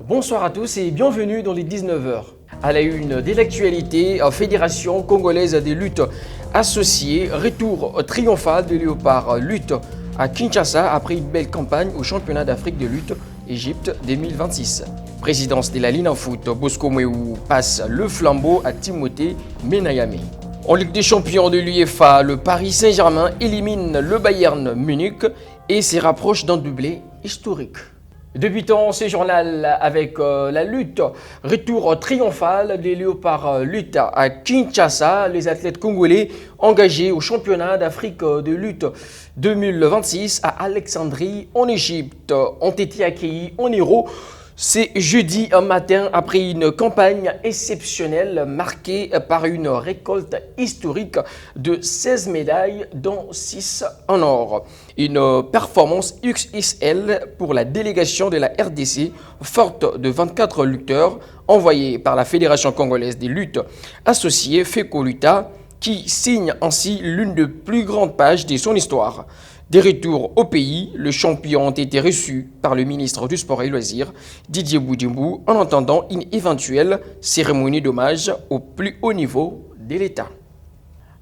Bonsoir à tous et bienvenue dans les 19h. À la une de l'actualité, Fédération congolaise des luttes associées, retour triomphal de Léopard Lutte à Kinshasa après une belle campagne au championnat d'Afrique de lutte Égypte 2026. Présidence de la Ligue en foot, Bosco Mweu passe le flambeau à Timothée Menayame. En Ligue des champions de l'UEFA, le Paris Saint-Germain élimine le Bayern Munich et se rapproche d'un doublé historique. Débutons ce journal avec la lutte. Retour triomphal des Léopards lutte à Kinshasa. Les athlètes congolais engagés au championnat d'Afrique de lutte 2026 à Alexandrie en Égypte ont été accueillis en héros. C'est jeudi matin après une campagne exceptionnelle marquée par une récolte historique de 16 médailles dont 6 en or. Une performance XXL pour la délégation de la RDC forte de 24 lutteurs envoyés par la Fédération congolaise des luttes associées FECO Luta qui signe ainsi l'une des plus grandes pages de son histoire. Des retours au pays, le champion ont été reçus par le ministre du Sport et Loisirs, Didier Boudjimbou, en attendant une éventuelle cérémonie d'hommage au plus haut niveau de l'État.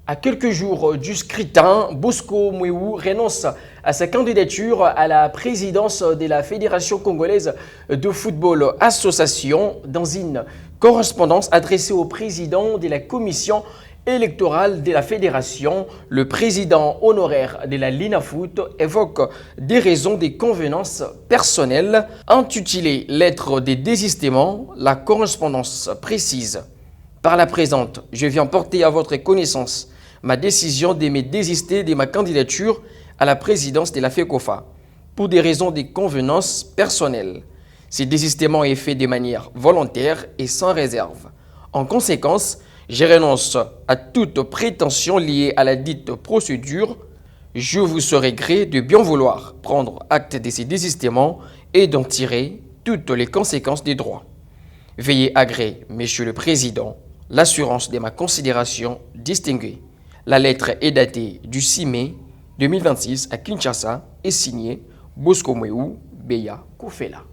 À quelques jours du scrutin, Bosco Mweu renonce à sa candidature à la présidence de la Fédération congolaise de football association dans une correspondance adressée au président de la commission électorale de la fédération. Le président honoraire de la LINAFOOT évoque des raisons de convenance personnelle. Intitulée Lettre de désistement, la correspondance précise: par la présente, je viens porter à votre connaissance ma décision de me désister de ma candidature à la présidence de la FECOFA pour des raisons de convenance personnelle. Ce désistement est fait de manière volontaire et sans réserve. En conséquence, je renonce à toute prétention liée à la dite procédure. Je vous serai gré de bien vouloir prendre acte de ces désistements et d'en tirer toutes les conséquences des droits. Veuillez agréer, Monsieur le Président, l'assurance de ma considération distinguée. La lettre est datée du 6 mai 2026 à Kinshasa et signée Bosco Mweu Beya Kofela.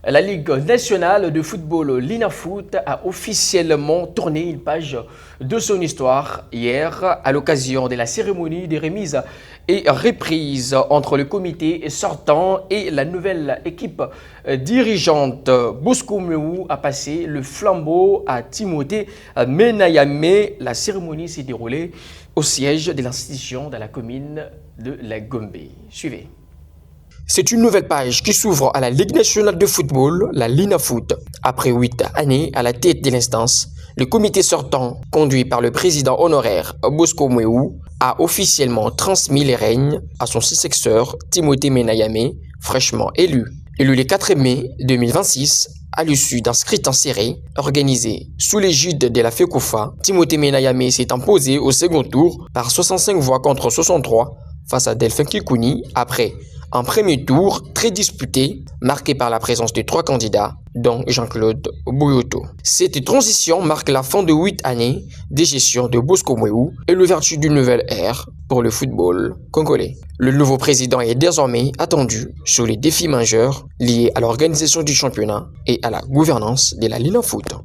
La Ligue nationale de football LINAFOOT a officiellement tourné une page de son histoire hier à l'occasion de la cérémonie de remise et reprise entre le comité sortant et la nouvelle équipe dirigeante. Bosco Mweu a passé le flambeau à Timothée Menayame. La cérémonie s'est déroulée au siège de l'institution dans la commune de la Gombe. Suivez. C'est une nouvelle page qui s'ouvre à la Ligue nationale de football, la LINAFOOT. Après 8 années à la tête de l'instance, le comité sortant, conduit par le président honoraire Bosco Mweu, a officiellement transmis les règnes à son successeur Timothée Menayame, fraîchement élu. Élu le 4 mai 2026, à l'issue d'un scrutin serré organisé sous l'égide de la FECOFA, Timothée Menayame s'est imposé au second tour par 65 voix contre 63 face à Delphin Kikouni après un premier tour très disputé, marqué par la présence de 3 candidats, dont Jean-Claude Boyoto. Cette transition marque la fin de 8 années de gestion de Bosco Mweu et l'ouverture d'une nouvelle ère pour le football congolais. Le nouveau président est désormais attendu sur les défis majeurs liés à l'organisation du championnat et à la gouvernance de la LINAFOOT.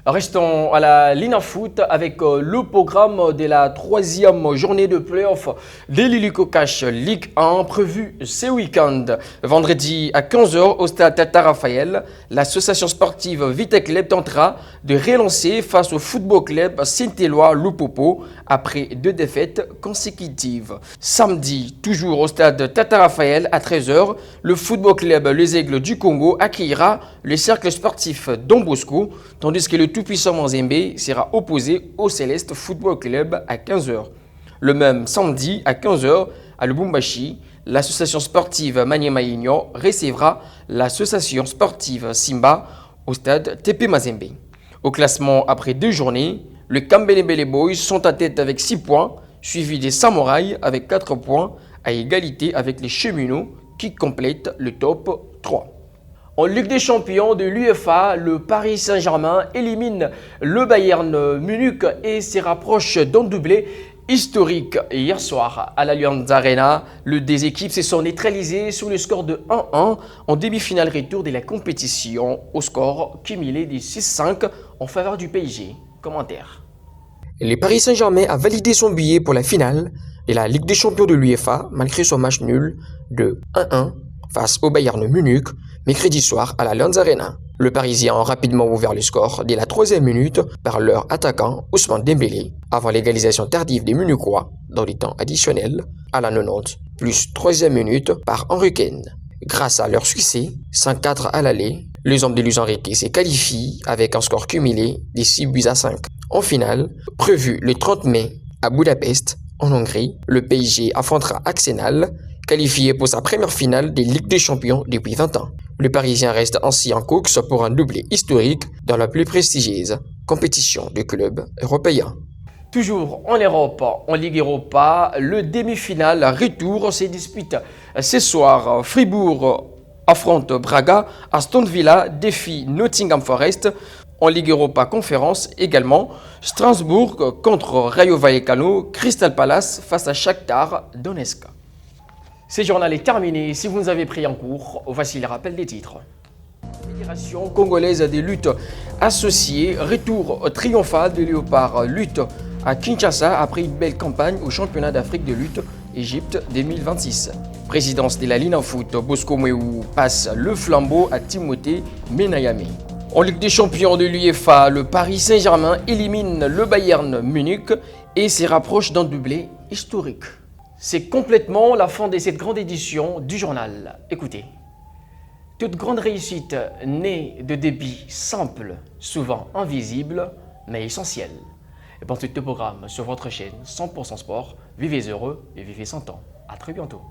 Restons à la LINAFOOT avec le programme de la 3e journée de play-off de l'Illico Cash Ligue 1 prévu ce week-end. Vendredi à 15h au stade Tata Raphaël, l'association sportive Vita Club tentera de relancer face au football club Saint-Éloi Lupopo après 2 défaites consécutives. Samedi, toujours au stade Tata Raphaël à 13h, le football club Les Aigles du Congo accueillera le cercle sportif Don Bosco, tandis que le tout-puissant Mazembe sera opposé au Céleste Football Club à 15h. Le même samedi à 15h, à Lubumbashi, l'association sportive Maniema Union recevra l'association sportive Simba au stade TP Mazembe. Au classement après 2 journées, le Kambelembele Boys sont à tête avec 6 points, suivi des Samouraïs avec 4 points, à égalité avec les Cheminots qui complètent le top 3. En Ligue des champions de l'UEFA, le Paris Saint-Germain élimine le Bayern Munich et se rapproche d'un doublé Historique hier soir à l'Allianz Arena, les deux équipes se sont neutralisées sur le score de 1-1 en demi-finale retour de la compétition au score cumulé de 6-5 en faveur du PSG. Commentaire. Le Paris Saint-Germain a validé son billet pour la finale de la Ligue des Champions de l'UEFA malgré son match nul de 1-1 face au Bayern Munich mercredi soir à l'Allianz Arena. Le Parisien a rapidement ouvert le score dès la 3e minute par leur attaquant Ousmane Dembélé avant l'égalisation tardive des Munichois dans les temps additionnels à la 90 plus 3e minute par Henry Kane. Grâce à leur succès, 5-4 à l'aller, les hommes de Luis Enrique se qualifient avec un score cumulé de 6-5. En finale, prévu le 30 mai à Budapest, en Hongrie, le PSG affrontera Arsenal, qualifié pour sa première finale des Ligues des Champions depuis 20 ans. Le Parisien reste ainsi en course pour un doublé historique dans la plus prestigieuse compétition du club européen. Toujours en Europe, en Ligue Europa, le demi-finale retour se dispute ce soir. Fribourg affronte Braga, Aston Villa défie Nottingham Forest. En Ligue Europa Conférence également, Strasbourg contre Rayo Vallecano, Crystal Palace face à Shakhtar Donetsk. Ce journal est terminé. Si vous nous avez pris en cours, voici le rappel des titres. Fédération congolaise des luttes associées, retour triomphal de Léopard Lutte à Kinshasa après une belle campagne au championnat d'Afrique de lutte Égypte 2026. Présidence de la Ligue en foot, Bosco Mwewu passe le flambeau à Timothée Menayame. En Ligue des Champions de l'UEFA, le Paris Saint-Germain élimine le Bayern Munich et se rapproche d'un doublé historique. C'est complètement la fin de cette grande édition du journal. Écoutez, toute grande réussite naît de débits simples, souvent invisibles, mais essentiels. Et pour tout le programme sur votre chaîne 100% Sport, vivez heureux et vivez 100 ans. À très bientôt.